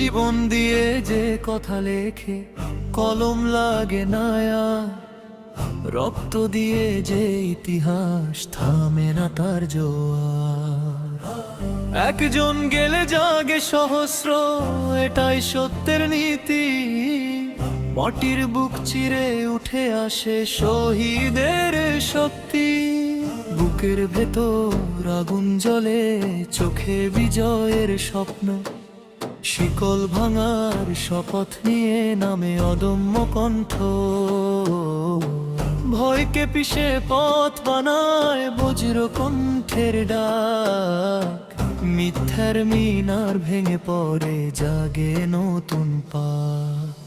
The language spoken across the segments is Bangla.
জীবন দিয়ে যে কথা লেখে কলম লাগে না আর। রক্ত দিয়ে যে ইতিহাস থামে না তার জোয়ার। একজন গেলে জাগে সহস্র, এটাই সত্যের নীতি। মাটির বুক চিরে উঠে আসে শহীদের শক্তি। বুকের ভেতর আগুন জ্বলে, চোখে বিজয়ের স্বপ্ন। শিকল ভাঙার শপথ নিয়ে নামে অদম্য কণ্ঠ। ভয়কে পিষে পথ বানায় বজ্র কণ্ঠের ডাক। মিথ্যার মিনার ভেঙে পড়ে জাগে নতুন পাক।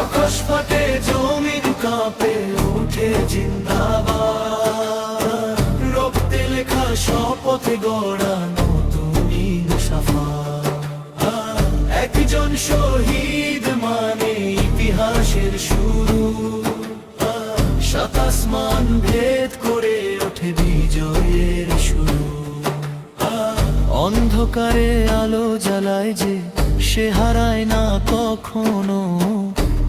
আকাশ ফাটে জমিন কাঁপে উঠে জিন্দাবাদ। রক্তে লেখা শপথে গড়া নতুন সাফা। একজন শহীদ মানে ইতিহাসের শুরু। সাত আসমান ভেদ করে ওঠে বিজয়ের শুরু। অন্ধকারে আলো জ্বালায় যে, সে হারায় না কখনো।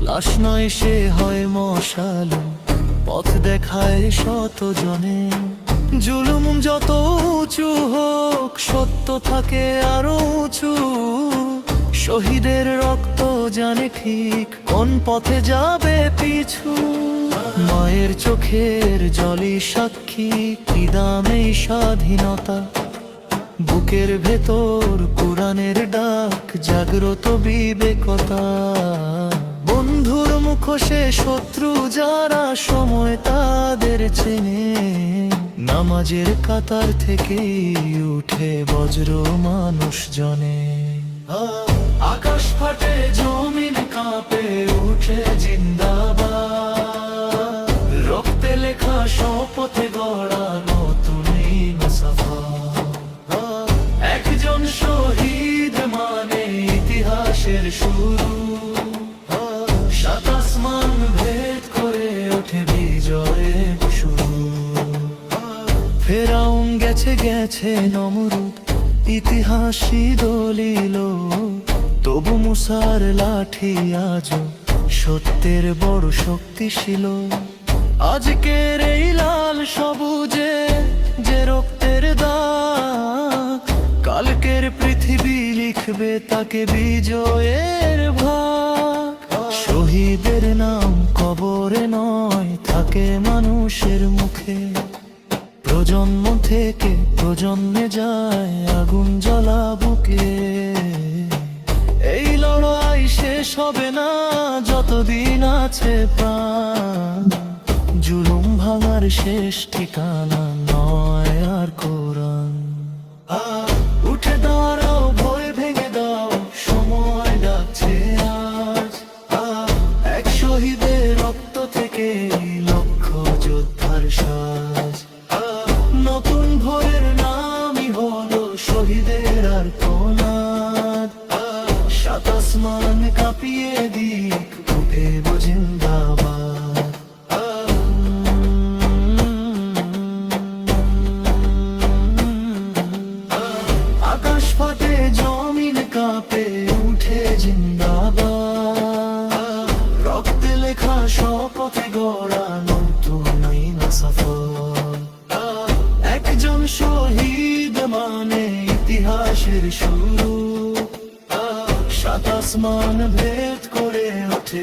লাশ নয়, সে হয় মশাল, পথ দেখায় শত জনে। জুলুম যত উঁচু হোক, সত্য থাকে আরো উঁচু। শহীদের রক্ত জানে ঠিক কোন পথে যাবে পিছু। মায়ের চোখের জলই সাক্ষী, কি দামে স্বাধীনতা। বুকের ভেতর কোরআনের ডাক, জাগ্রত বিবেকতা। বন্ধুর মুখোশে শত্রু যারা, সময় তাদের চেনে। নামাজের কাতার থেকে উঠে বজ্র মানুষ জনে। আকাশ ফাটে জমিন কাঁপে উঠে জিন্দাবাদ। রক্তে লেখা শপথে গড়া নতুন সাফা। একজন শহীদ মানে ইতিহাসের শুরু। সাত আসমান ভেদ করে ওঠে বিজয়ের শুরু। ফেরাউন গেছে গেছে নমরুদ, ইতিহাসই দলিল। তবু মুসার লাঠি আজও সত্যের বড় শক্তিশীল। আজকের এই লাল সবুজে যে রক্তের দাগ, কালকের পৃথিবী লিখবে তাকে বিজয়ের ভাগ। শহীদের নাম কবরে নয়, থাকে মানুষের মুখে। প্রজন্ম থেকে প্রজন্মে যায় আগুন জ্বলা বুকে। এই লড়াই শেষ হবে না যতদিন আছে প্রাণ। জুলুম ভাঙার শেষ ঠিকানা নয় আর কোরআন। উঠে দাঁড়াও, ভয় ভেঙে দাও, সময় ডাকছে আজ। এক শহীদের রক্ত থেকে লক্ষ যোদ্ধার সাজ। নতুন ভোরের নামই হলো শহীদের আর কোনাদ। সাত আসমান কাঁপিয়ে দিক উঠে জিন্দাবাদ। আকাশ ফাটে জমিন কাঁপে উঠে জিন্দাবাদ। রক্তে লেখা শপথে গড়া নতুন সফর। একজন শহীদ মানে ইতিহাসের শুরু। সাত আসমান ভেদ করে ওঠে